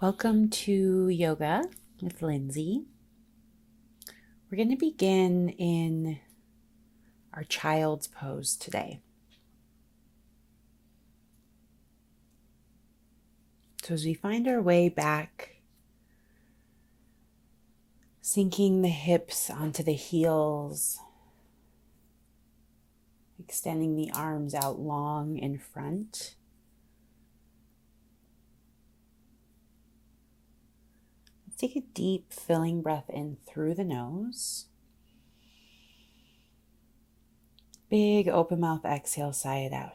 Welcome to Yoga with Lindsay. We're going to begin in our child's pose today. So as we find our way back, sinking the hips onto the heels, extending the arms out long in front. Take a deep filling breath in through the nose. Big open mouth exhale, sigh it out.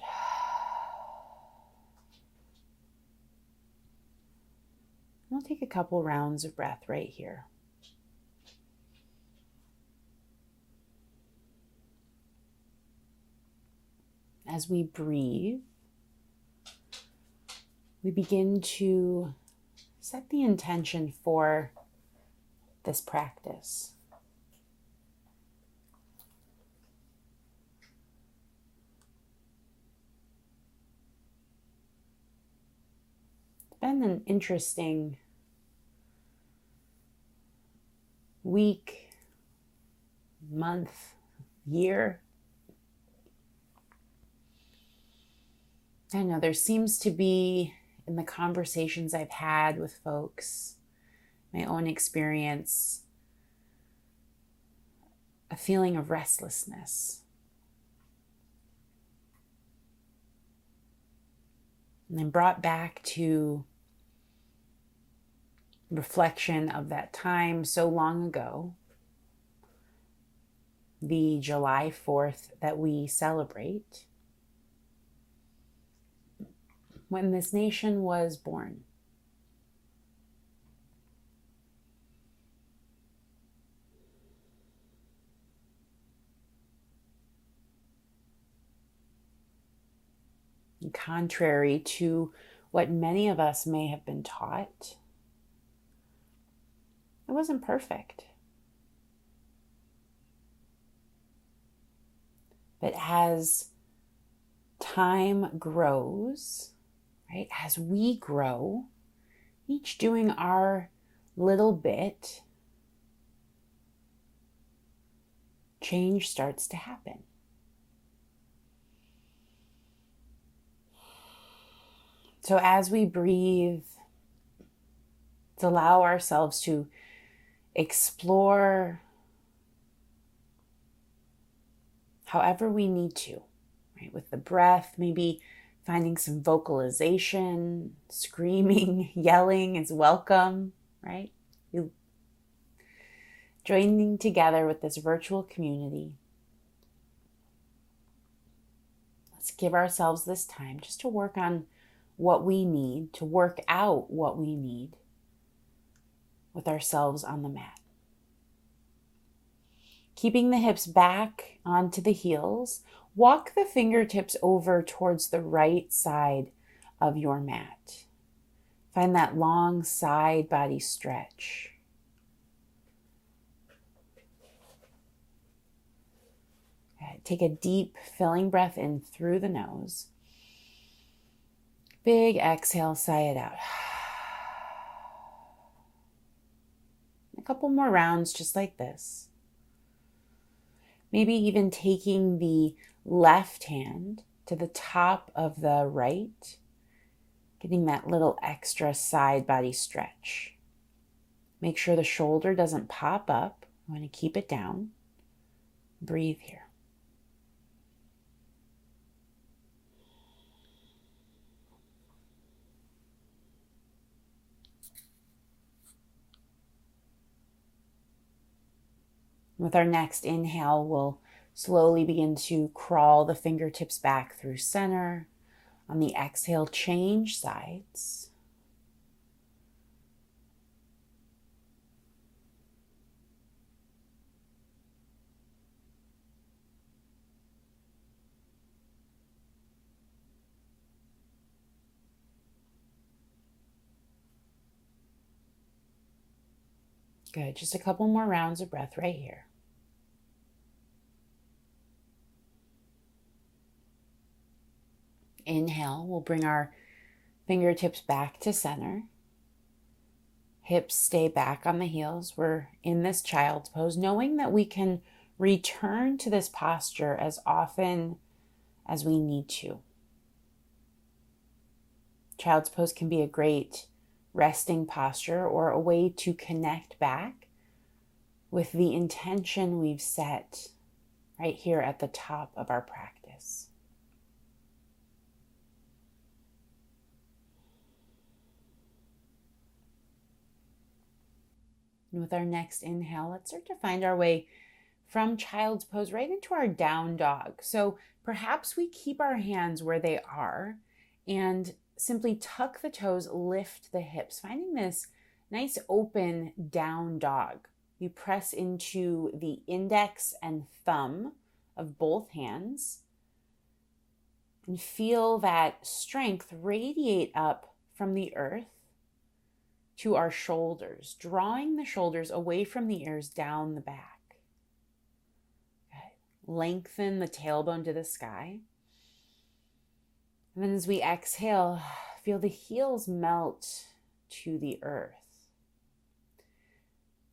We'll take a couple rounds of breath right here. As we breathe, we begin to set the intention for this practice. It's been an interesting week, month, year. I know there seems to be, in the conversations I've had with folks, my own experience, a feeling of restlessness. And I'm brought back to reflection of that time so long ago, the July 4th that we celebrate, when this nation was born. And contrary to what many of us may have been taught, it wasn't perfect. But as time grows, right, as we grow, each doing our little bit, change starts to happen. So as we breathe, to allow ourselves to explore however we need to, right? With the breath, maybe finding some vocalization, screaming, yelling is welcome, right? You joining together with this virtual community. Let's give ourselves this time just to work on what we need, to work out what we need with ourselves on the mat. Keeping the hips back onto the heels, walk the fingertips over towards the right side of your mat. Find that long side body stretch. Take a deep filling breath in through the nose. Big exhale, sigh it out. A couple more rounds just like this. Maybe even taking the left hand to the top of the right, getting that little extra side body stretch. Make sure the shoulder doesn't pop up. You want to keep it down. Breathe here. With our next inhale, we'll slowly begin to crawl the fingertips back through center. On the exhale, change sides. Good, just a couple more rounds of breath right here. Inhale, we'll bring our fingertips back to center. Hips stay back on the heels. We're in this child's pose, knowing that we can return to this posture as often as we need to. Child's pose can be a great resting posture or a way to connect back with the intention we've set right here at the top of our practice. And with our next inhale, let's start to find our way from child's pose right into our down dog. So perhaps we keep our hands where they are and simply tuck the toes, lift the hips, finding this nice open down dog. You press into the index and thumb of both hands and feel that strength radiate up from the earth to our shoulders, drawing the shoulders away from the ears down the back. Okay. Lengthen the tailbone to the sky. And then as we exhale, feel the heels melt to the earth.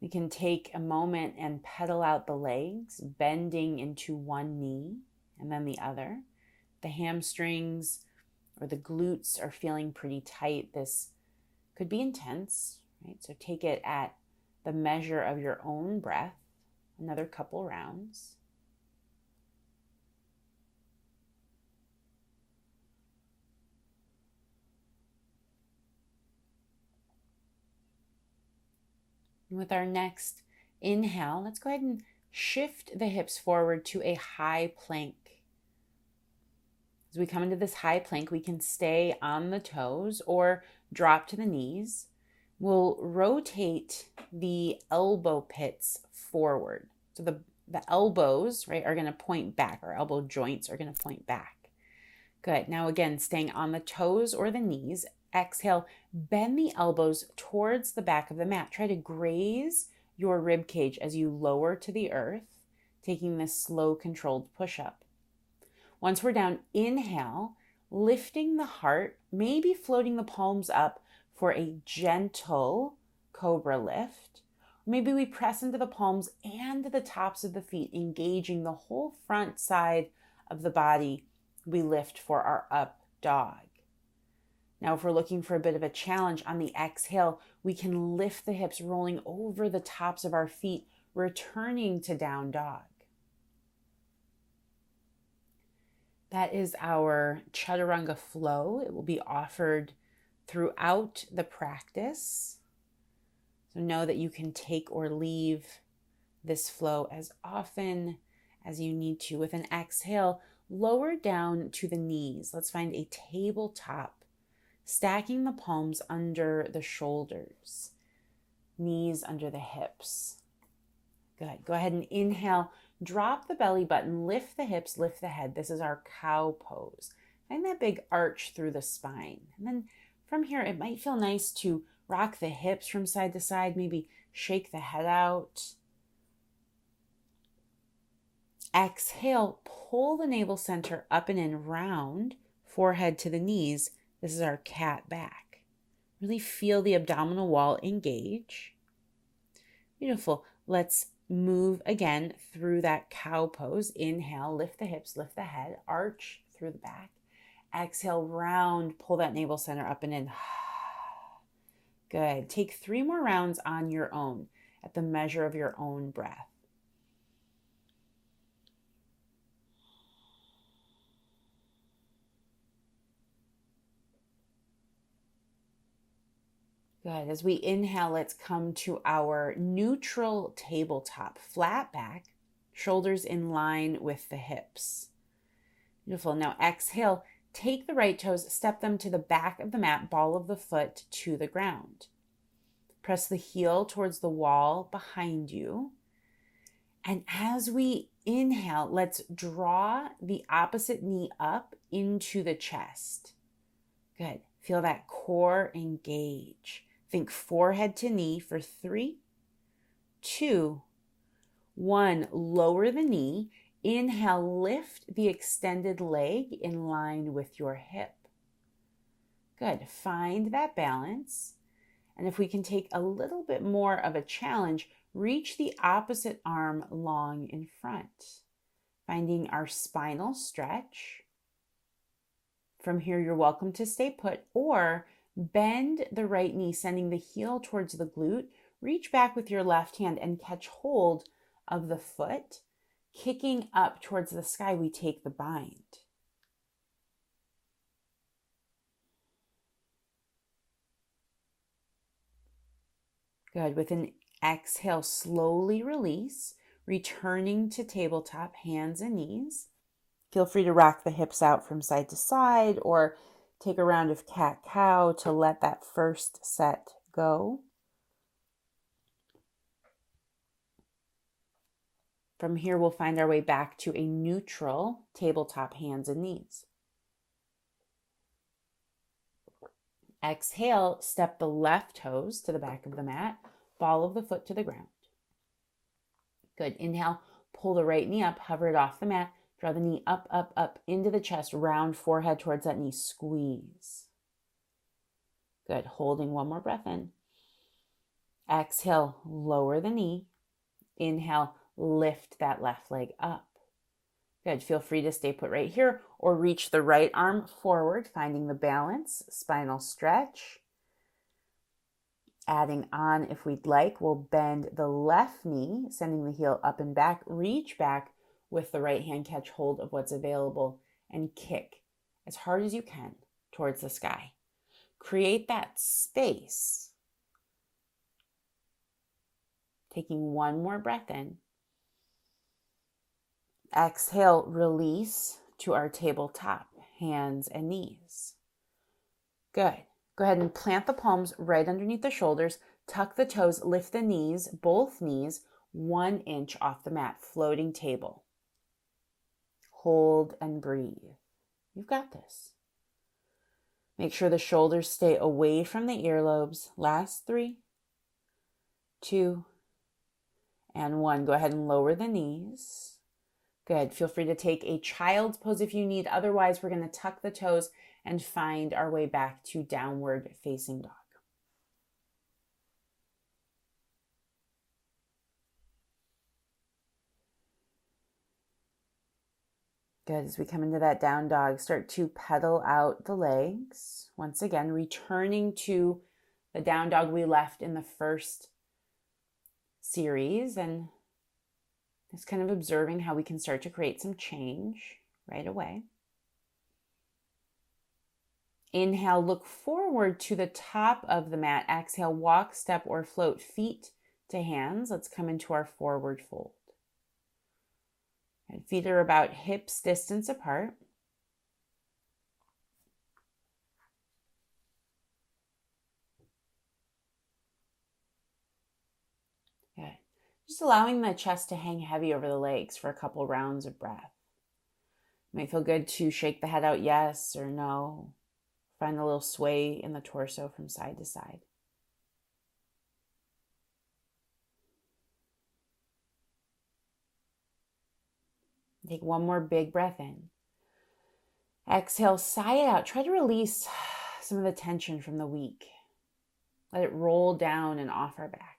We can take a moment and pedal out the legs, bending into one knee and then the other. The hamstrings or the glutes are feeling pretty tight. This could be intense, right? So take it at the measure of your own breath. Another couple rounds. And with our next inhale, let's go ahead and shift the hips forward to a high plank. As we come into this high plank, we can stay on the toes or drop to the knees. We'll rotate the elbow pits forward. So the elbows, right, are going to point back. Our elbow joints are going to point back. Good. Now again, staying on the toes or the knees. Exhale, bend the elbows towards the back of the mat. Try to graze your rib cage as you lower to the earth, taking this slow, controlled push-up. Once we're down, inhale, lifting the heart, maybe floating the palms up for a gentle cobra lift. Maybe we press into the palms and the tops of the feet, engaging the whole front side of the body. We lift for our up dog. Now, if we're looking for a bit of a challenge on the exhale, we can lift the hips, rolling over the tops of our feet, returning to down dog. That is our Chaturanga flow. It will be offered throughout the practice. So know that you can take or leave this flow as often as you need to. With an exhale, lower down to the knees. Let's find a tabletop, stacking the palms under the shoulders, knees under the hips. Good. Go ahead and inhale. Drop the belly button, lift the hips, lift the head. This is our cow pose. Find that big arch through the spine. And then from here, it might feel nice to rock the hips from side to side, maybe shake the head out. Exhale, pull the navel center up and in, round, forehead to the knees. This is our cat back. Really feel the abdominal wall engage. Beautiful. Let's move again through that cow pose. Inhale, lift the hips, lift the head, arch through the back. Exhale, round, pull that navel center up and in. Good. Take 3 more rounds on your own at the measure of your own breath. Good. As we inhale, let's come to our neutral tabletop. Flat back, shoulders in line with the hips. Beautiful. Now exhale, take the right toes, step them to the back of the mat, ball of the foot to the ground. Press the heel towards the wall behind you. And as we inhale, let's draw the opposite knee up into the chest. Good. Feel that core engage. Think forehead to knee for 3, 2, 1. Lower the knee. Inhale, lift the extended leg in line with your hip. Good. Find that balance. And if we can take a little bit more of a challenge, reach the opposite arm long in front, finding our spinal stretch. From here, you're welcome to stay put or bend the right knee, sending the heel towards the glute. Reach back with your left hand and catch hold of the foot. Kicking up towards the sky, we take the bind. Good. With an exhale, slowly release, returning to tabletop, hands and knees. Feel free to rock the hips out from side to side or take a round of cat-cow to let that first set go. From here, we'll find our way back to a neutral tabletop, hands and knees. Exhale, step the left toes to the back of the mat, ball of the foot to the ground. Good. Inhale, pull the right knee up, hover it off the mat, draw the knee up, up, up into the chest, round forehead towards that knee, squeeze. Good. Holding one more breath in. Exhale, lower the knee. Inhale, lift that left leg up. Good. Feel free to stay put right here or reach the right arm forward, finding the balance, spinal stretch. Adding on if we'd like, we'll bend the left knee, sending the heel up and back. Reach back with the right hand, catch hold of what's available and kick as hard as you can towards the sky. Create that space. Taking one more breath in. Exhale, release to our tabletop, hands and knees. Good. Go ahead and plant the palms right underneath the shoulders. Tuck the toes, lift the knees, both knees, 1 inch off the mat, floating table. Hold and breathe. You've got this. Make sure the shoulders stay away from the earlobes. Last 3, 2, and 1. Go ahead and lower the knees. Good. Feel free to take a child's pose if you need. Otherwise, we're going to tuck the toes and find our way back to downward facing dog. Good. As we come into that down dog, start to pedal out the legs. Once again, returning to the down dog we left in the first series and just kind of observing how we can start to create some change right away. Inhale, look forward to the top of the mat. Exhale, walk, step, or float, feet to hands. Let's come into our forward fold. And feet are about hips distance apart. Good. Just allowing the chest to hang heavy over the legs for a couple rounds of breath. It might feel good to shake the head out yes or no. Find a little sway in the torso from side to side. Take one more big breath in. Exhale, sigh it out. Try to release some of the tension from the week. Let it roll down and off our back.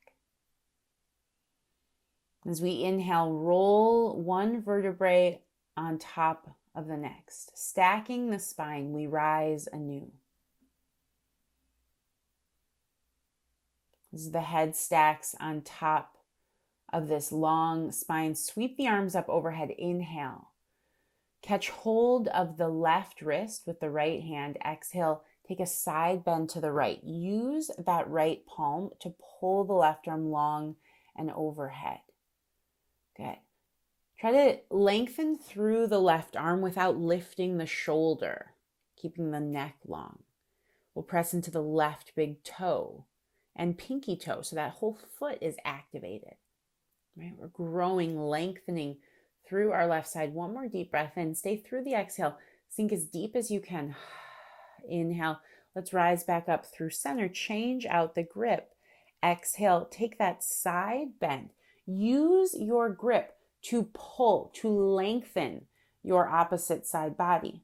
As we inhale, roll one vertebrae on top of the next. Stacking the spine, we rise anew. As the head stacks on top of this long spine, sweep the arms up overhead. Inhale. Catch hold of the left wrist with the right hand. Exhale, take a side bend to the right. Use that right palm to pull the left arm long and overhead. Good. Try to lengthen through the left arm without lifting the shoulder, keeping the neck long. We'll press into the left big toe and pinky toe so that whole foot is activated. Right? We're growing, lengthening through our left side. One more deep breath in. Stay through the exhale. Sink as deep as you can. Inhale. Let's rise back up through center. Change out the grip. Exhale. Take that side bend. Use your grip to pull, to lengthen your opposite side body.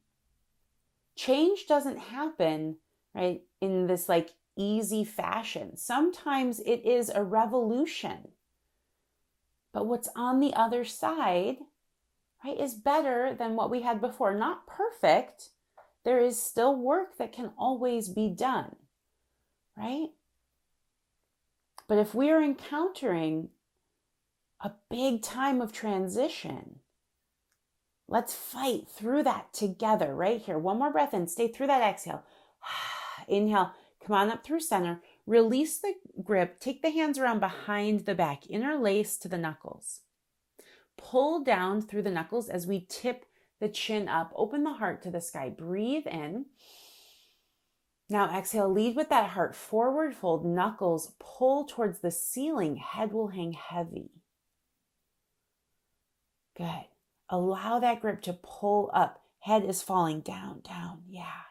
Change doesn't happen, right, in this like easy fashion. Sometimes it is a revolution. But what's on the other side, right, is better than what we had before. Not perfect. There is still work that can always be done, right? But if we are encountering a big time of transition, let's fight through that together right here. One more breath in. Stay through that exhale. Inhale. Come on up through center. Release the grip. Take the hands around behind the back. Interlace to the knuckles. Pull down through the knuckles as we tip the chin up. Open the heart to the sky. Breathe in. Now exhale. Lead with that heart. Forward fold. Knuckles pull towards the ceiling. Head will hang heavy. Good. Allow that grip to pull up. Head is falling down, down. Yeah.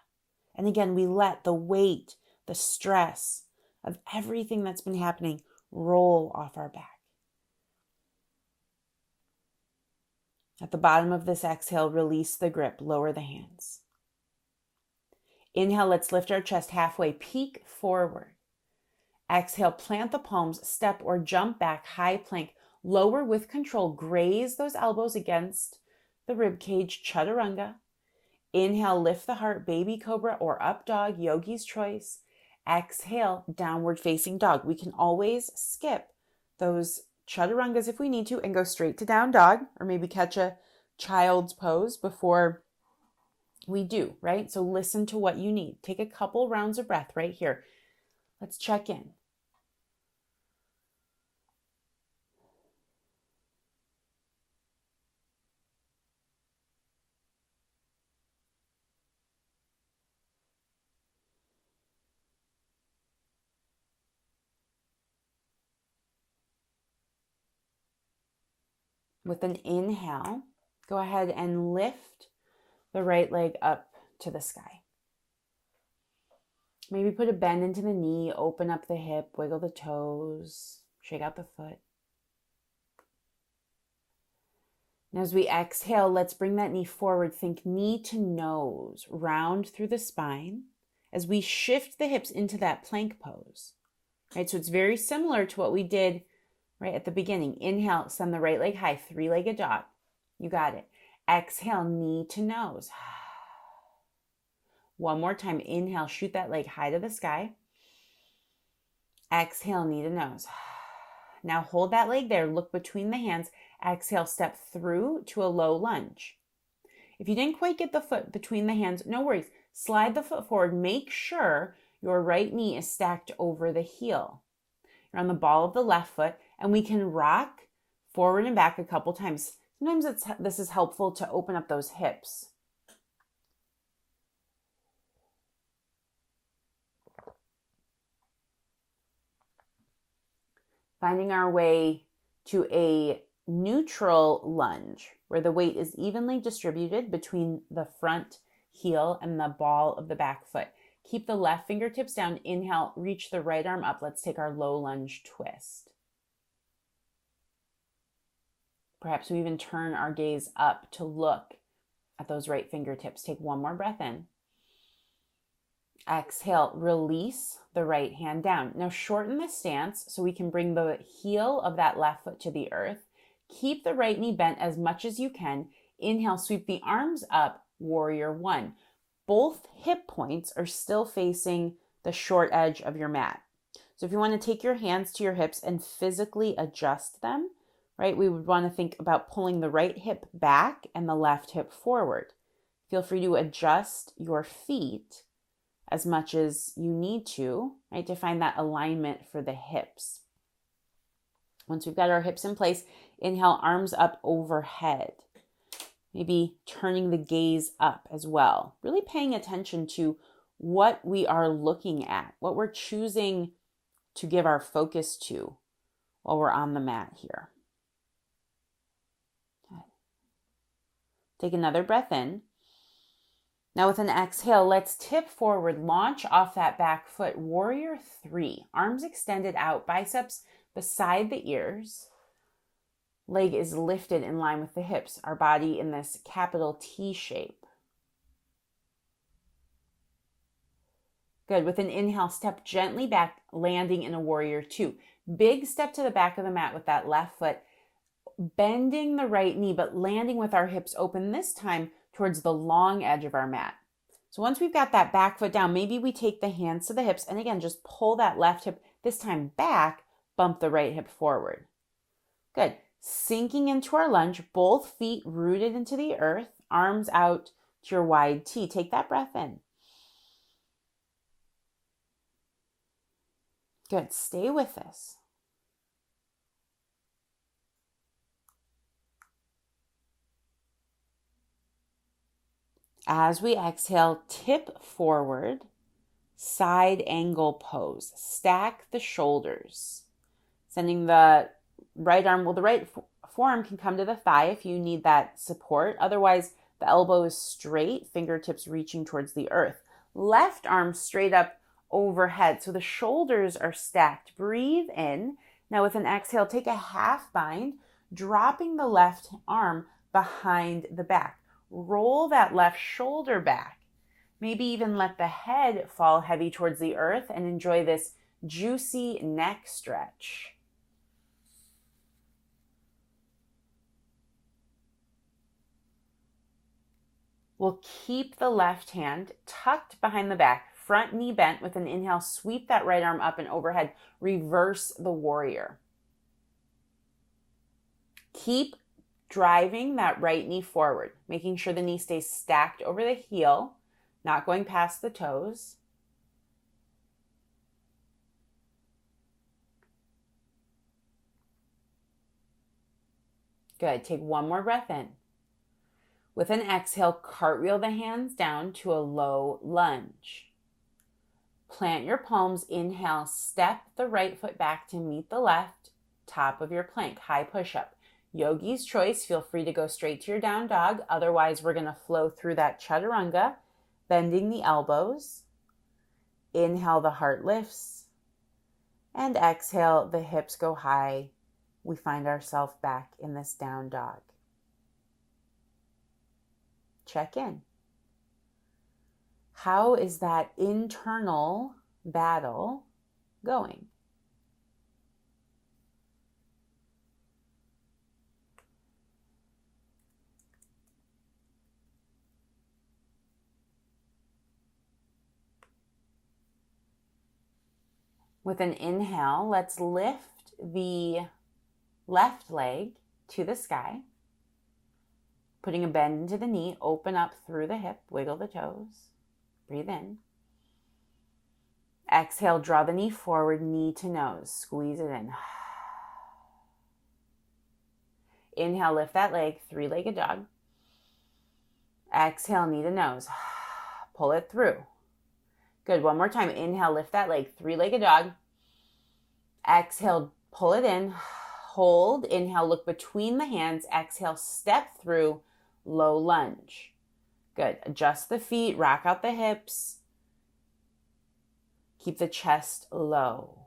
And again, we let the weight, the stress of everything that's been happening roll off our back. At the bottom of this exhale, release the grip, lower the hands. Inhale, let's lift our chest halfway, peek forward. Exhale, plant the palms, step or jump back, high plank. Lower with control, graze those elbows against the rib cage, chaturanga. Inhale, lift the heart, baby cobra or up dog, yogi's choice. Exhale, downward facing dog. We can always skip those chaturangas if we need to and go straight to down dog, or maybe catch a child's pose before we do, right? So listen to what you need. Take a couple rounds of breath right here. Let's check in. With an inhale, go ahead and lift the right leg up to the sky. Maybe put a bend into the knee, open up the hip, wiggle the toes, shake out the foot. Now as we exhale, let's bring that knee forward. Think knee to nose, round through the spine as we shift the hips into that plank pose. Right, so it's very similar to what we did right at the beginning. Inhale, send the right leg high, three-legged dog. You got it. Exhale, knee to nose. One more time. Inhale, shoot that leg high to the sky. Exhale, knee to nose. Now hold that leg there. Look between the hands. Exhale, step through to a low lunge. If you didn't quite get the foot between the hands, no worries. Slide the foot forward. Make sure your right knee is stacked over the heel. You're on the ball of the left foot, and we can rock forward and back a couple times. Sometimes this is helpful to open up those hips. Finding our way to a neutral lunge where the weight is evenly distributed between the front heel and the ball of the back foot. Keep the left fingertips down. Inhale, reach the right arm up. Let's take our low lunge twist. Perhaps we even turn our gaze up to look at those right fingertips. Take one more breath in. Exhale, release the right hand down. Now shorten the stance so we can bring the heel of that left foot to the earth. Keep the right knee bent as much as you can. Inhale, sweep the arms up, warrior one. Both hip points are still facing the short edge of your mat. So if you want to take your hands to your hips and physically adjust them, right, we would want to think about pulling the right hip back and the left hip forward. Feel free to adjust your feet as much as you need to, right, to find that alignment for the hips. Once we've got our hips in place, inhale, arms up overhead. Maybe turning the gaze up as well. Really paying attention to what we are looking at, what we're choosing to give our focus to while we're on the mat here. Okay. Take another breath in. Now with an exhale, let's tip forward, launch off that back foot, warrior three. Arms extended out, biceps beside the ears. Leg is lifted in line with the hips, our body in this capital T shape. Good. With an inhale, step gently back, landing in a warrior two. Big step to the back of the mat with that left foot, bending the right knee, but landing with our hips open this time towards the long edge of our mat. So once we've got that back foot down, maybe we take the hands to the hips and again, just pull that left hip, this time back, bump the right hip forward. Good. Sinking into our lunge, both feet rooted into the earth, arms out to your wide T. Take that breath in. Good. Stay with this. As we exhale, tip forward, side angle pose. Stack the shoulders. Sending the right arm, well, the right forearm can come to the thigh if you need that support. Otherwise, the elbow is straight, fingertips reaching towards the earth. Left arm straight up overhead. So the shoulders are stacked. Breathe in. Now with an exhale, take a half bind, dropping the left arm behind the back. Roll that left shoulder back. Maybe even let the head fall heavy towards the earth and enjoy this juicy neck stretch. We'll keep the left hand tucked behind the back, front knee bent. With an inhale, sweep that right arm up and overhead. Reverse the warrior. Keep driving that right knee forward, making sure the knee stays stacked over the heel, not going past the toes. Good. Take one more breath in. With an exhale, cartwheel the hands down to a low lunge. Plant your palms. Inhale, step the right foot back to meet the left, top of your plank, high push-up. Yogi's choice, feel free to go straight to your down dog. Otherwise, we're going to flow through that chaturanga, bending the elbows. Inhale, the heart lifts. And exhale, the hips go high. We find ourselves back in this down dog. Check in. How is that internal battle going? With an inhale, let's lift the left leg to the sky. Putting a bend into the knee, open up through the hip, wiggle the toes. Breathe in. Exhale, draw the knee forward, knee to nose. Squeeze it in. Inhale, lift that leg, three-legged dog. Exhale, knee to nose. Pull it through. Good. One more time. Inhale, lift that leg, three-legged dog. Exhale, pull it in. Hold. Inhale, look between the hands. Exhale, step through, low lunge. Good. Adjust the feet, rock out the hips. Keep the chest low.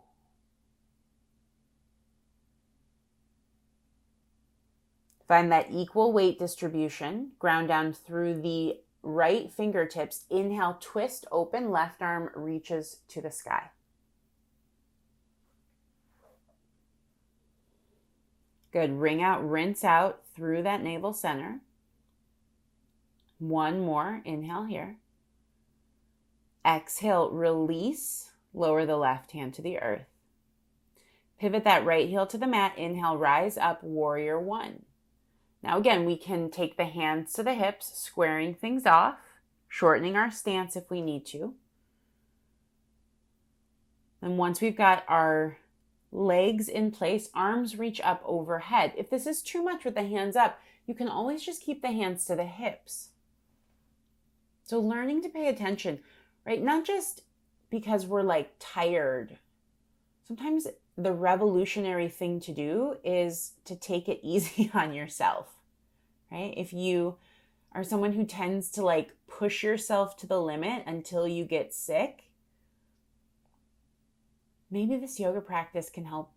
Find that equal weight distribution. Ground down through the right fingertips. Inhale, twist open, left arm reaches to the sky. Good. Ring out, rinse out through that navel center. One more. Inhale here. Exhale, release. Lower the left hand to the earth. Pivot that right heel to the mat. Inhale, rise up, warrior one. Now again, we can take the hands to the hips, squaring things off, shortening our stance if we need to. And once we've got our legs in place, arms reach up overhead. If this is too much with the hands up, you can always just keep the hands to the hips. So learning to pay attention, right? Not just because we're like tired. Sometimes the revolutionary thing to do is to take it easy on yourself, right? If you are someone who tends to like push yourself to the limit until you get sick, maybe this yoga practice can help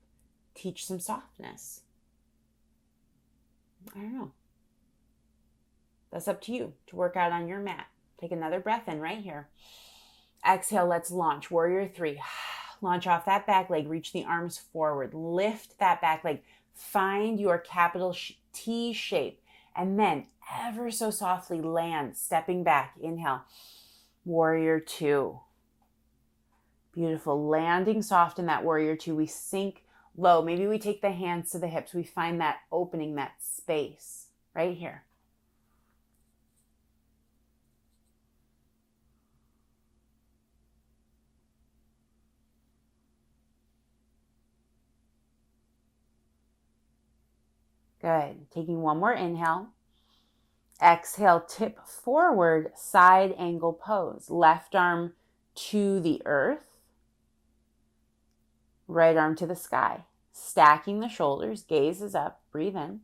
teach some softness. I don't know. That's up to you to work out on your mat. Take another breath in right here. Exhale, let's launch. Warrior three. Launch off that back leg. Reach the arms forward. Lift that back leg. Find your capital T shape. And then ever so softly land, stepping back. Inhale. Warrior two. Beautiful. Landing soft in that warrior two. We sink low. Maybe we take the hands to the hips. We find that opening, that space right here. Good. Taking one more inhale. Exhale, tip forward, side angle pose. Left arm to the earth. Right arm to the sky. Stacking the shoulders, gaze is up, breathe in.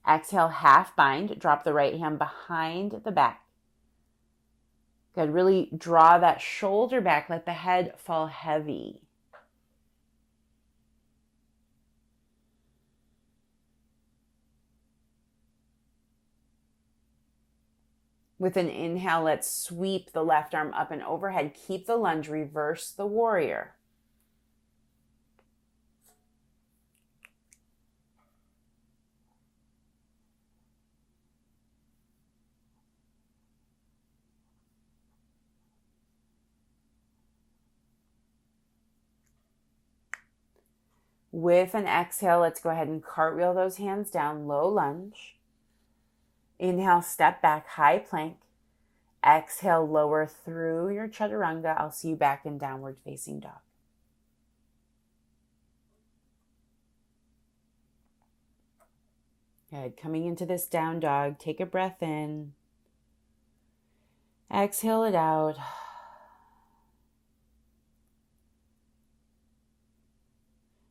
Exhale, half bind, drop the right hand behind the back. Good, really draw that shoulder back, let the head fall heavy. With an inhale, let's sweep the left arm up and overhead. Keep the lunge, reverse the warrior. With an exhale, let's go ahead and cartwheel those hands down, low lunge. Inhale, step back, high plank. Exhale, lower through your chaturanga. I'll see you back in downward facing dog. Good. Coming into this down dog, take a breath in. Exhale it out.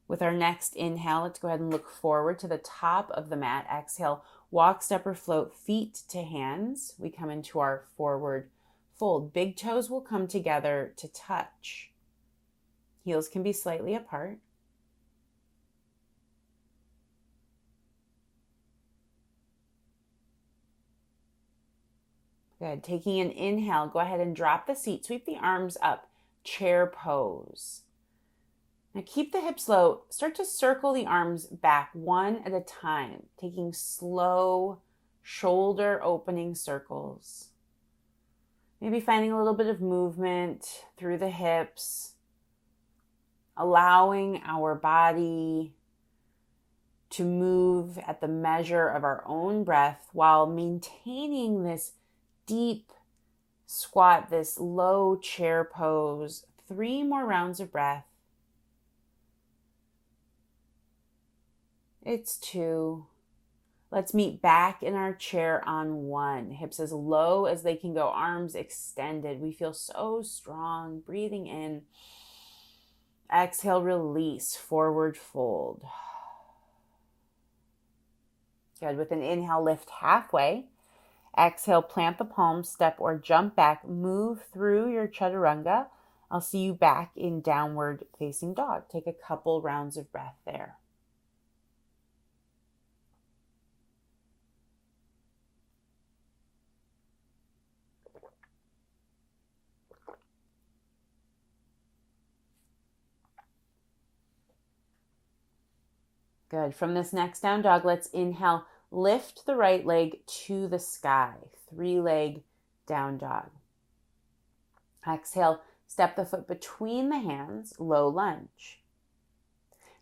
With our next inhale, let's go ahead and look forward to the top of the mat. Exhale, walk, step, or float, feet to hands. We come into our forward fold. Big toes will come together to touch. Heels can be slightly apart. Good. Taking an inhale, go ahead and drop the seat. Sweep the arms up. Chair pose. Now keep the hips low. Start to circle the arms back one at a time, taking slow shoulder opening circles. Maybe finding a little bit of movement through the hips, allowing our body to move at the measure of our own breath while maintaining this deep squat, this low chair pose. 3 more rounds of breath. It's 2. Let's meet back in our chair on 1. Hips as low as they can go, arms extended. We feel so strong. Breathing in. Exhale, release, forward fold. Good. With an inhale, lift halfway. Exhale, plant the palms, step or jump back. Move through your chaturanga. I'll see you back in downward facing dog. Take a couple rounds of breath there. Good. From this next down dog, let's inhale, lift the right leg to the sky. 3-leg down dog. Exhale, step the foot between the hands, low lunge.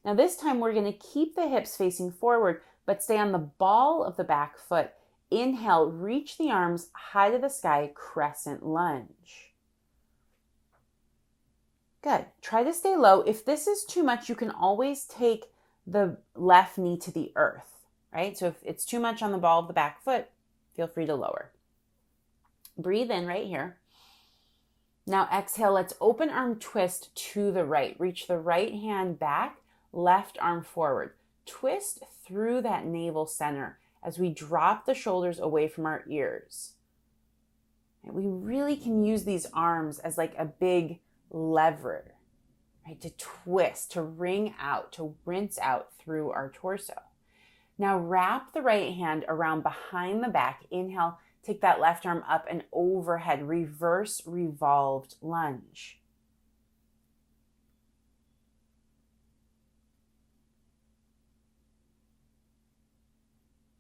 Now this time we're going to keep the hips facing forward, but stay on the ball of the back foot. Inhale, reach the arms high to the sky, crescent lunge. Good. Try to stay low. If this is too much, you can always take the left knee to the earth, right? So if it's too much on the ball of the back foot, feel free to lower. Breathe in right here. Now exhale, let's open arm twist to the right. Reach the right hand back, left arm forward. Twist through that navel center as we drop the shoulders away from our ears. And we really can use these arms as like a big lever, right? To twist, to wring out, to rinse out through our torso. Now wrap the right hand around behind the back. Inhale, Take that left arm up and overhead, reverse revolved lunge.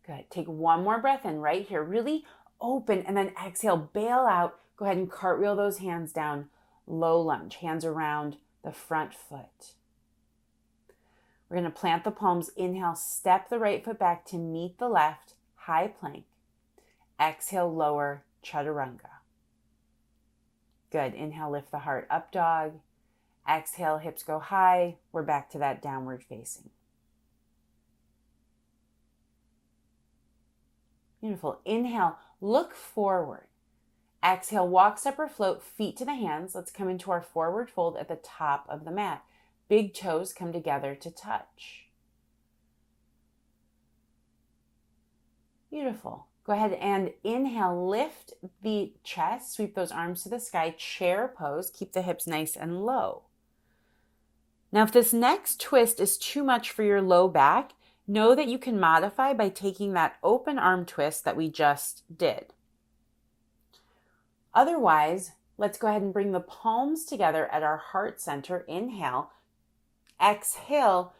Good. Take one more breath in right here. Really open, and then exhale, bail out. Go ahead and cartwheel those hands down. Low lunge, hands around the front foot. We're going to plant the palms. Inhale, step the right foot back to meet the left, high plank. Exhale, lower, chaturanga. Good. Inhale, lift the heart, up dog. Exhale, hips go high. We're back to that downward facing. Beautiful. Inhale, look forward. Exhale, walk, step, or float, feet to the hands. Let's come into our forward fold at the top of the mat. Big toes come together to touch. Beautiful. Go ahead and inhale, lift the chest, sweep those arms to the sky, chair pose, keep the hips nice and low. Now, if this next twist is too much for your low back, know that you can modify by taking that open arm twist that we just did. Otherwise, let's go ahead and bring the palms together at our heart center. Inhale. Exhale.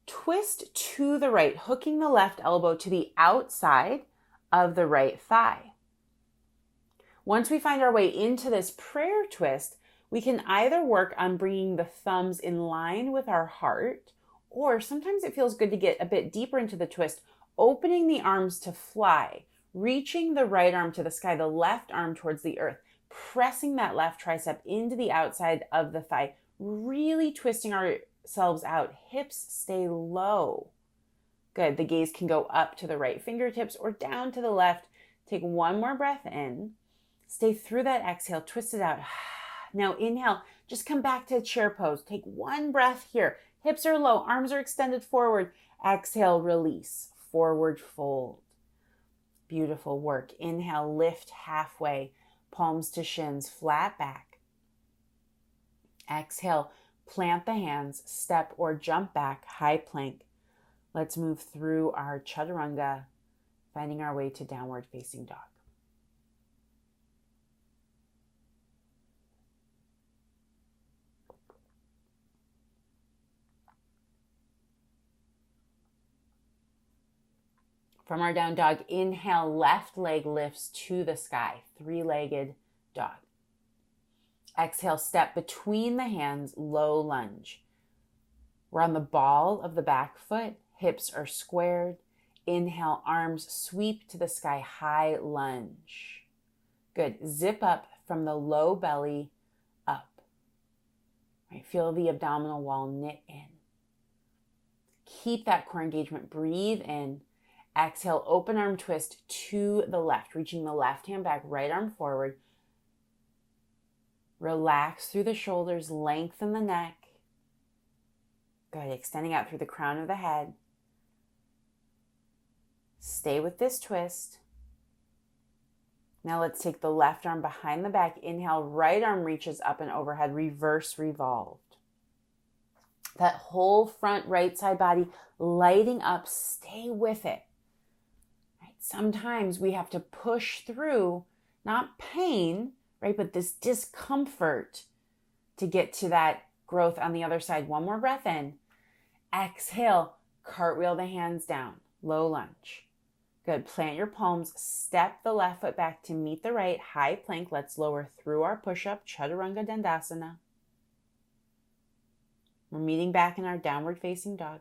Twist to the right, hooking the left elbow to the outside of the right thigh. Once we find our way into this prayer twist, we can either work on bringing the thumbs in line with our heart, or sometimes it feels good to get a bit deeper into the twist, opening the arms to fly, reaching the right arm to the sky, the left arm towards the earth, pressing that left tricep into the outside of the thigh, really twisting ourselves out. Hips stay low. Good. The gaze can go up to the right fingertips or down to the left. Take one more breath in. Stay through that exhale. Twist it out. Now inhale. Just come back to chair pose. Take one breath here. Hips are low. Arms are extended forward. Exhale, release. Forward fold. Beautiful work. Inhale, lift halfway. Palms to shins, flat back. Exhale, plant the hands, step or jump back, high plank. Let's move through our chaturanga, finding our way to downward facing dog. From our down dog, inhale, left leg lifts to the sky, three-legged dog. Exhale, step between the hands, low lunge. We're on the ball of the back foot, hips are squared. Inhale, arms sweep to the sky, high lunge. Good. Zip up from the low belly up. Right. Feel the abdominal wall knit in. Keep that core engagement. Breathe in. Exhale, open arm twist to the left, reaching the left hand back, right arm forward. Relax through the shoulders, lengthen the neck. Good, extending out through the crown of the head. Stay with this twist. Now let's take the left arm behind the back. Inhale, right arm reaches up and overhead, reverse revolved. That whole front right side body lighting up, stay with it. Sometimes we have to push through, not pain, right, but this discomfort to get to that growth on the other side. One more breath in. Exhale, cartwheel the hands down, low lunge. Good. Plant your palms, step the left foot back to meet the right, high plank. Let's lower through our push-up, chaturanga dandasana. We're meeting back in our downward facing dog.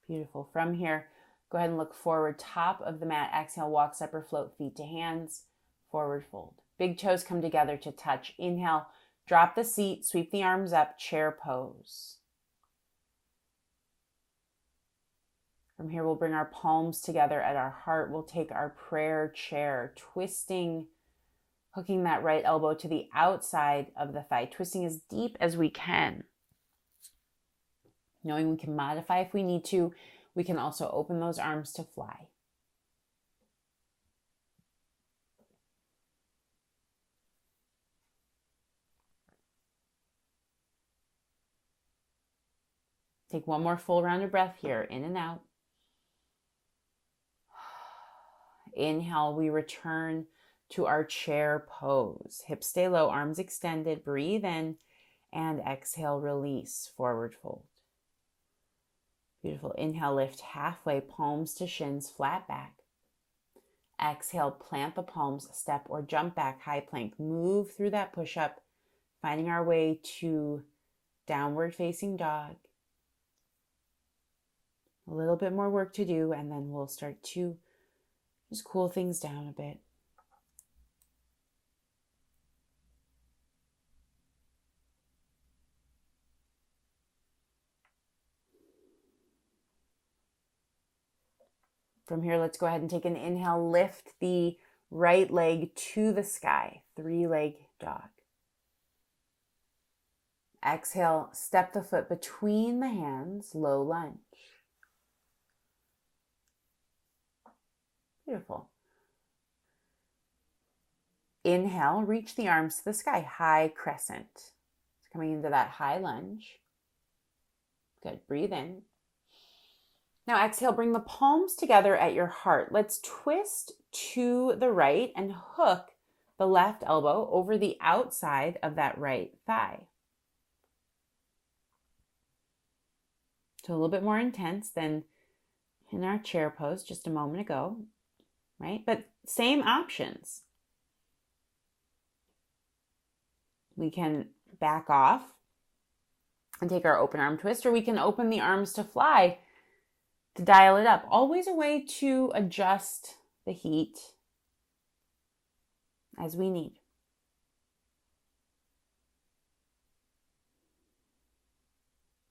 Beautiful. From here, go ahead and look forward, top of the mat. Exhale, walk, step, or float, feet to hands, forward fold. Big toes come together to touch. Inhale, drop the seat, sweep the arms up, chair pose. From here, we'll bring our palms together at our heart. We'll take our prayer chair, twisting, hooking that right elbow to the outside of the thigh, twisting as deep as we can. Knowing we can modify if we need to, we can also open those arms to fly. take one more full round of breath here, in and out. Inhale, we return to our chair pose. Hips stay low, arms extended. Breathe in and exhale, release, forward fold. Beautiful. Inhale, lift halfway, palms to shins, flat back. Exhale, plant the palms, step or jump back, high plank. Move through that push-up, finding our way to downward facing dog. A little bit more work to do, and then we'll start to just cool things down a bit. From here, let's go ahead and take an inhale. Lift the right leg to the sky. 3-leg dog. Exhale, step the foot between the hands, low lunge. Beautiful. Inhale, reach the arms to the sky, high crescent. Coming into that high lunge. Good, breathe in. Now exhale, bring the palms together at your heart. Let's twist to the right and hook the left elbow over the outside of that right thigh. So a little bit more intense than in our chair pose just a moment ago, right? But same options. We can back off and take our open arm twist, or we can open the arms to fly to dial it up. Always a way to adjust the heat as we need.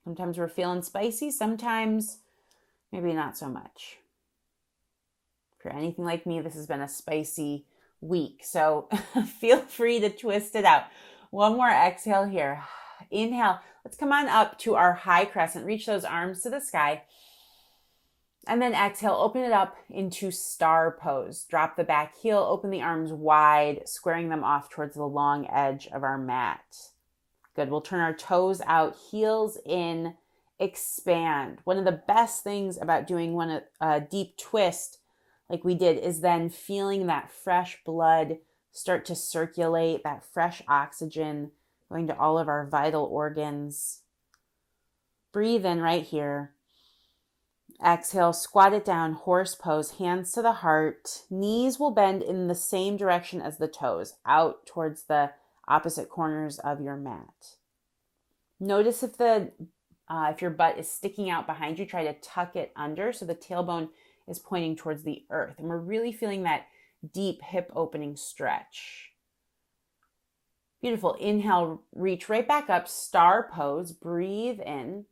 Sometimes we're feeling spicy, sometimes maybe not so much. If you're anything like me, this has been a spicy week, so feel free to twist it out. One more exhale here. Inhale. Let's come on up to our high crescent. Reach those arms to the sky. And then exhale, open it up into star pose. Drop the back heel, open the arms wide, squaring them off towards the long edge of our mat. Good, we'll turn our toes out, heels in, expand. One of the best things about doing a deep twist like we did is then feeling that fresh blood start to circulate, that fresh oxygen going to all of our vital organs. Breathe in right here. Exhale, squat it down, horse pose, hands to the heart. Knees will bend in the same direction as the toes, out towards the opposite corners of your mat. Notice if your butt is sticking out behind you, try to tuck it under so the tailbone is pointing towards the earth. And we're really feeling that deep hip opening stretch. Beautiful. Inhale, reach right back up, star pose, breathe in.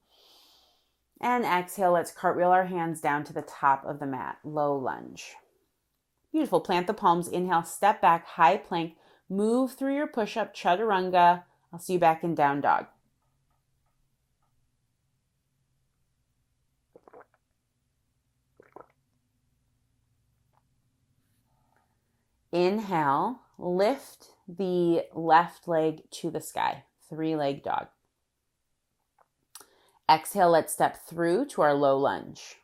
And exhale, let's cartwheel our hands down to the top of the mat, low lunge. Beautiful, plant the palms, inhale, step back, high plank, move through your push-up, chaturanga. I'll see you back in down dog. Inhale, lift the left leg to the sky, 3-leg dog. Exhale, let's step through to our low lunge.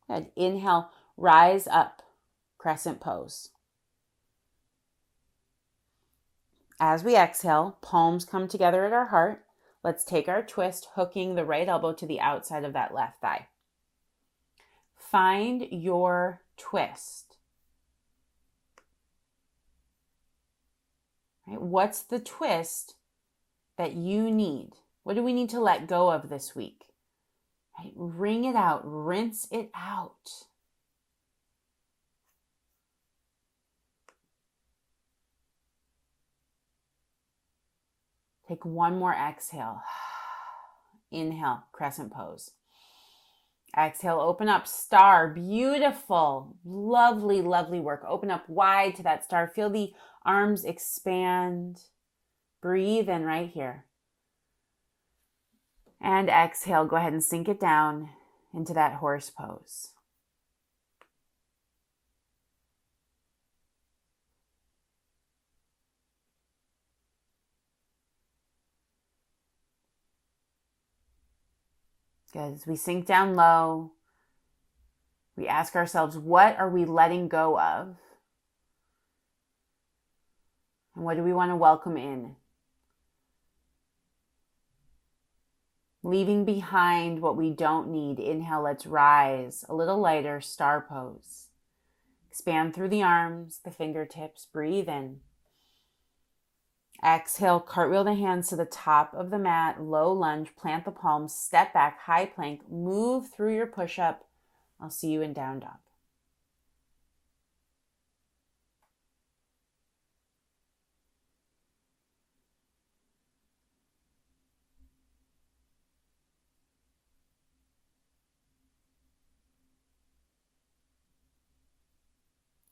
Good. Inhale, rise up, crescent pose. As we exhale, palms come together at our heart. Let's take our twist, hooking the right elbow to the outside of that left thigh. Find your twist. Right? What's the twist that you need? What do we need to let go of this week? Right? Wring it out, rinse it out. Take one more exhale. Inhale, crescent pose. Exhale, open up, star. Beautiful. Lovely, lovely work. Open up wide to that star. Feel the arms expand. Breathe in right here. And exhale, go ahead and sink it down into that horse pose. Good. As we sink down low, we ask ourselves, what are we letting go of? And what do we want to welcome in? Leaving behind what we don't need. Inhale, let's rise. A little lighter, star pose. Expand through the arms, the fingertips. Breathe in. Exhale, cartwheel the hands to the top of the mat. Low lunge, plant the palms, step back, high plank. Move through your push-up. I'll see you in down dog.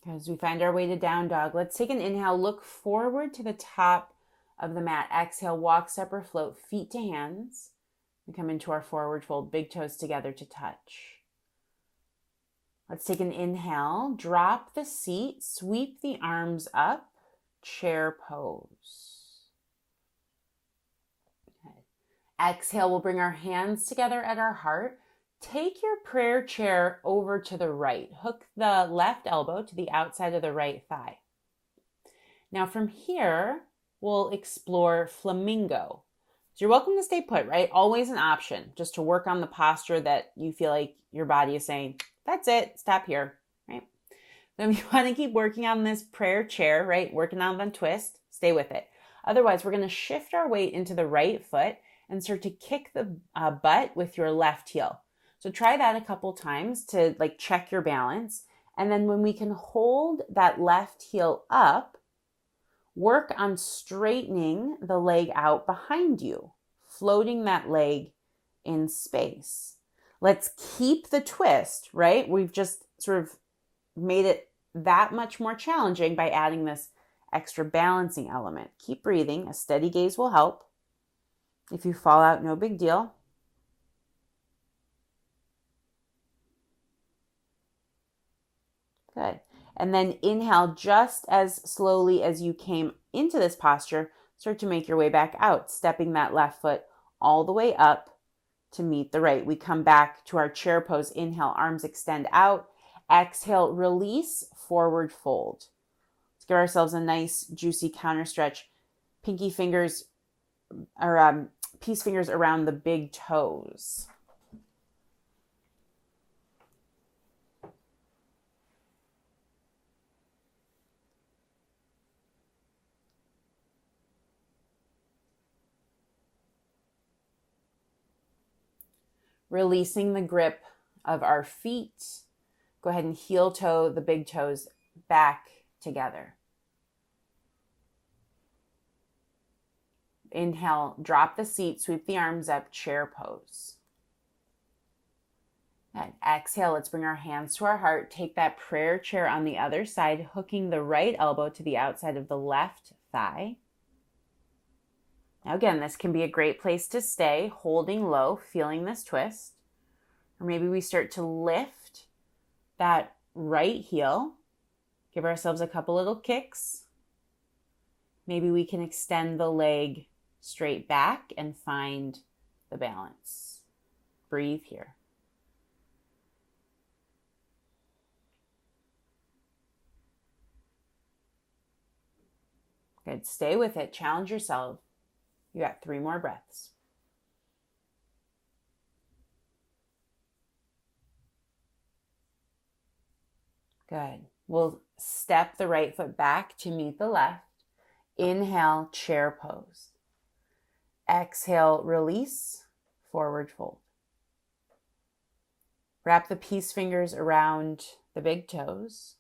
As we find our way to down dog, let's take an inhale, look forward to the top of the mat. Exhale, walk, step, or float, feet to hands. We come into our forward fold, big toes together to touch. Let's take an inhale, drop the seat, sweep the arms up, chair pose. Okay. Exhale, we'll bring our hands together at our heart. Take your prayer chair over to the right. Hook the left elbow to the outside of the right thigh. Now from here, we'll explore flamingo. So you're welcome to stay put, right? Always an option, just to work on the posture that you feel like your body is saying, that's it, stop here, right? Then we want to keep working on this prayer chair, right? Working on the twist, stay with it. Otherwise, we're going to shift our weight into the right foot and start to kick the butt with your left heel. So try that a couple times to check your balance. And then when we can hold that left heel up, work on straightening the leg out behind you, floating that leg in space. Let's keep the twist, right? We've just sort of made it that much more challenging by adding this extra balancing element. Keep breathing. A steady gaze will help. If you fall out, no big deal. Good. And then inhale just as slowly as you came into this posture. Start to make your way back out, stepping that left foot all the way up to meet the right. We come back to our chair pose. Inhale, arms extend out. Exhale, release, forward fold. Let's give ourselves a nice juicy counter stretch. Pinky fingers or peace fingers around the big toes. Releasing the grip of our feet. Go ahead and heel toe the big toes back together. Inhale, drop the seat, sweep the arms up, chair pose. And exhale, let's bring our hands to our heart. Take that prayer chair on the other side, hooking the right elbow to the outside of the left thigh. Now again, this can be a great place to stay, holding low, feeling this twist. Or maybe we start to lift that right heel. Give ourselves a couple little kicks. Maybe we can extend the leg straight back and find the balance. Breathe here. Good. Stay with it. Challenge yourself. You got 3 more breaths. Good. We'll step the right foot back to meet the left. Inhale, chair pose. Exhale, release, forward fold. Wrap the peace fingers around the big toes.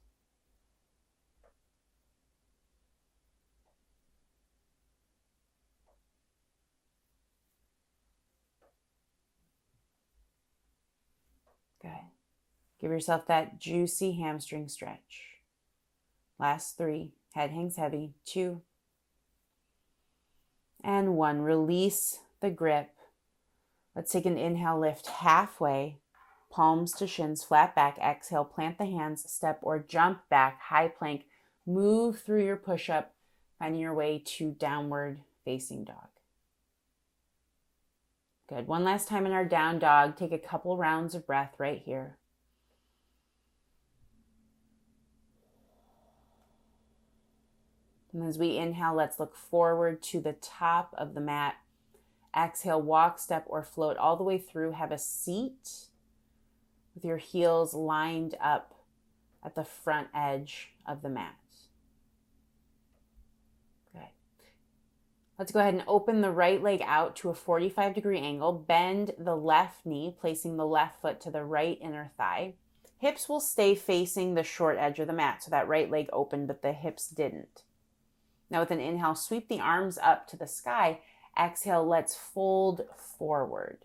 Good. Give yourself that juicy hamstring stretch. Last 3. Head hangs heavy. 2. And 1. Release the grip. Let's take an inhale, lift halfway. Palms to shins, flat back. Exhale, plant the hands, step or jump back. High plank. Move through your push-up, finding your way to downward facing dog. Good. One last time in our down dog. Take a couple rounds of breath right here. And as we inhale, let's look forward to the top of the mat. Exhale, walk, step, or float all the way through. Have a seat with your heels lined up at the front edge of the mat. Good. Let's go ahead and open the right leg out to a 45-degree angle. Bend the left knee, placing the left foot to the right inner thigh. Hips will stay facing the short edge of the mat, so that right leg opened, but the hips didn't. Now with an inhale, sweep the arms up to the sky. Exhale, let's fold forward.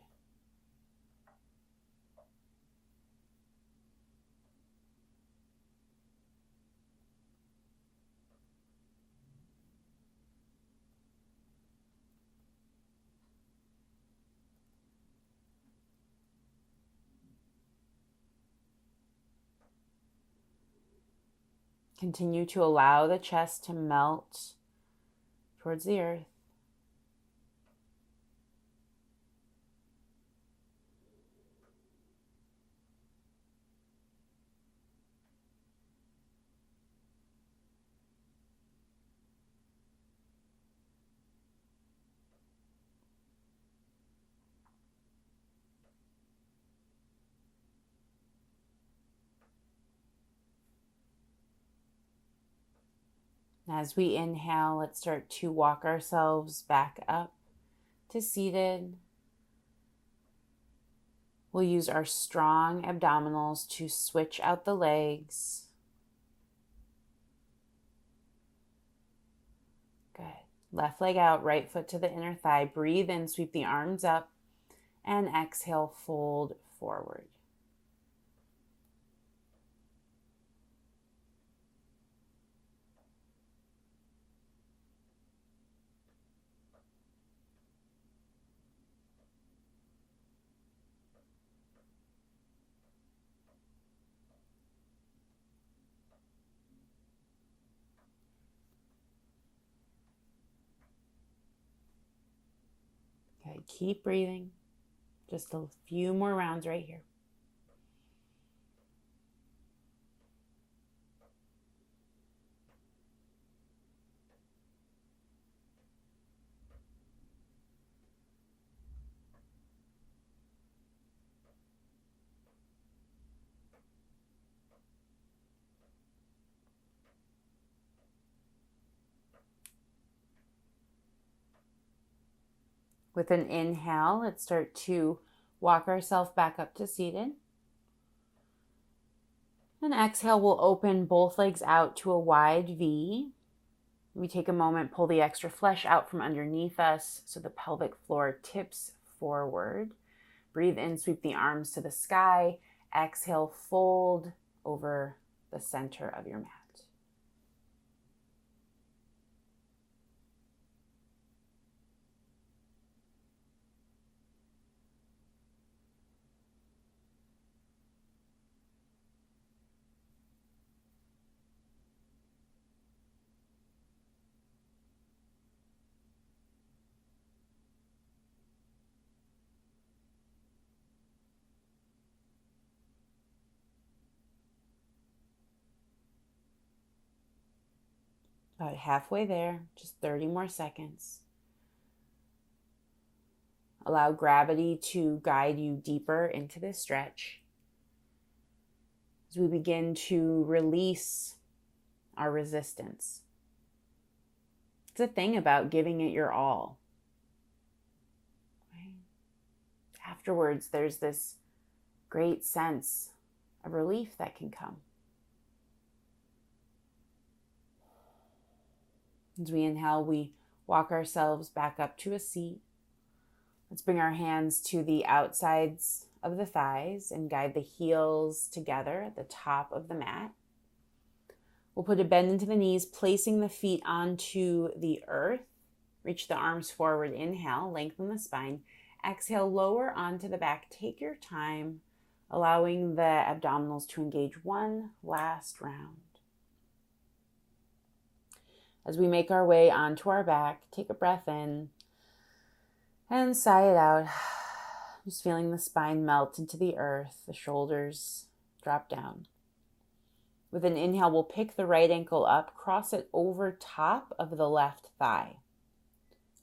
Continue to allow the chest to melt towards the earth. As we inhale, let's start to walk ourselves back up to seated. We'll use our strong abdominals to switch out the legs. Good. Left leg out, right foot to the inner thigh. Breathe in, sweep the arms up, and exhale, fold forward. Okay, keep breathing. Just a few more rounds right here. With an inhale, let's start to walk ourselves back up to seated. And exhale, we'll open both legs out to a wide V. We take a moment, pull the extra flesh out from underneath us so the pelvic floor tips forward. Breathe in, sweep the arms to the sky. Exhale, fold over the center of your mat. About halfway there, just 30 more seconds. Allow gravity to guide you deeper into this stretch as we begin to release our resistance. It's a thing about giving it your all. Right? Afterwards, there's this great sense of relief that can come. As we inhale, we walk ourselves back up to a seat. Let's bring our hands to the outsides of the thighs and guide the heels together at the top of the mat. We'll put a bend into the knees, placing the feet onto the earth. Reach the arms forward. Inhale, lengthen the spine. Exhale, lower onto the back. Take your time, allowing the abdominals to engage one last round. As we make our way onto our back, take a breath in and sigh it out. Just feeling the spine melt into the earth, the shoulders drop down. With an inhale, we'll pick the right ankle up, cross it over top of the left thigh,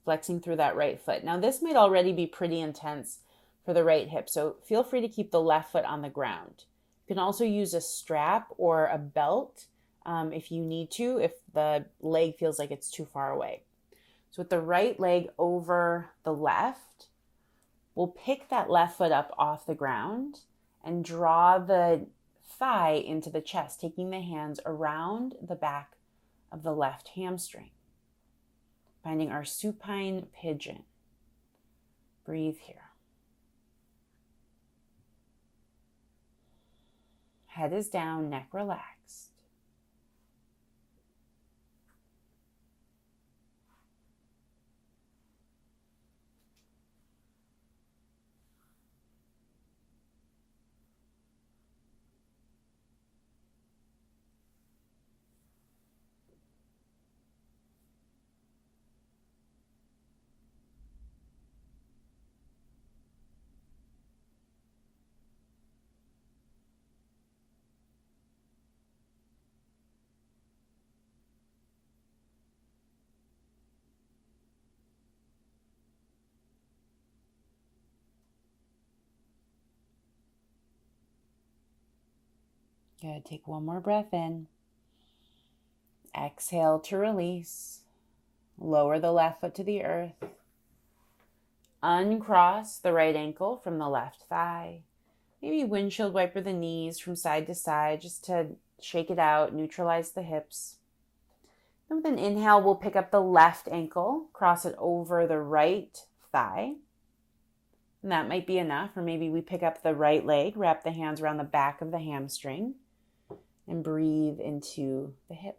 flexing through that right foot. Now, this might already be pretty intense for the right hip, so feel free to keep the left foot on the ground. You can also use a strap or a belt if you need to, if the leg feels like it's too far away. So with the right leg over the left, we'll pick that left foot up off the ground and draw the thigh into the chest, taking the hands around the back of the left hamstring. Finding our supine pigeon. Breathe here. Head is down, neck relaxed. Good. Take one more breath in. Exhale to release. Lower the left foot to the earth. Uncross the right ankle from the left thigh. Maybe windshield wiper the knees from side to side just to shake it out, neutralize the hips. Then with an inhale, we'll pick up the left ankle, cross it over the right thigh. And that might be enough. Or maybe we pick up the right leg, wrap the hands around the back of the hamstring, and breathe into the hip.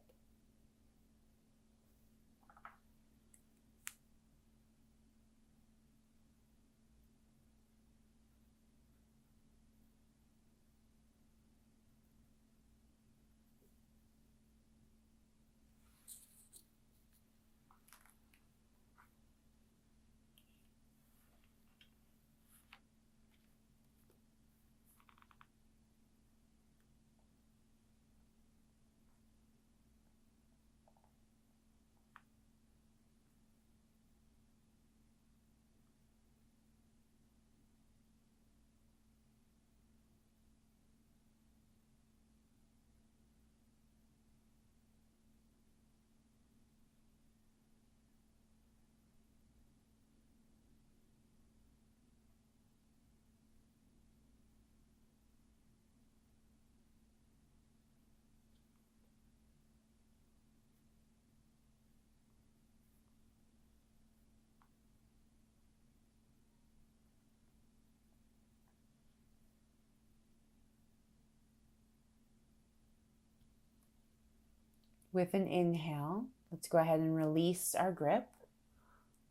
With an inhale, let's go ahead and release our grip,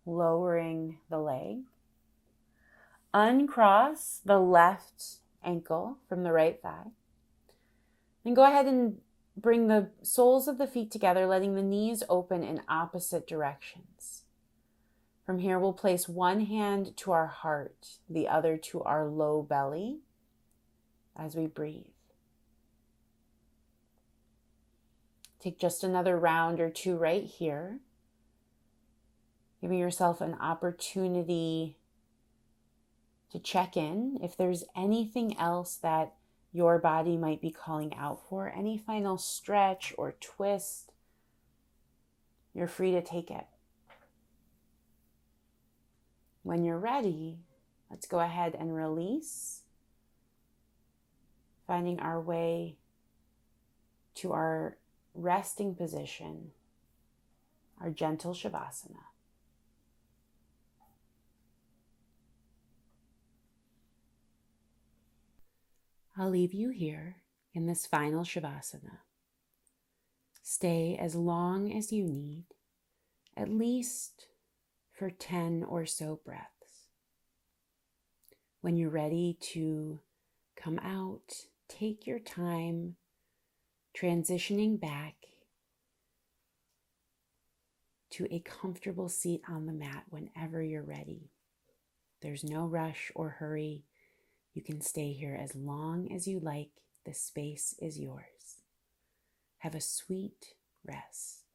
lowering the leg. Uncross the left ankle from the right thigh. And go ahead and bring the soles of the feet together, letting the knees open in opposite directions. From here, we'll place one hand to our heart, the other to our low belly as we breathe. Take just another round or two right here, giving yourself an opportunity to check in if there's anything else that your body might be calling out for, any final stretch or twist. You're free to take it. When you're ready, let's go ahead and release, finding our way to our resting position, our gentle Shavasana. I'll leave you here in this final Shavasana. Stay as long as you need, at least for 10 or so breaths. When you're ready to come out, take your time transitioning back to a comfortable seat on the mat whenever you're ready. There's no rush or hurry. You can stay here as long as you like. The space is yours. Have a sweet rest.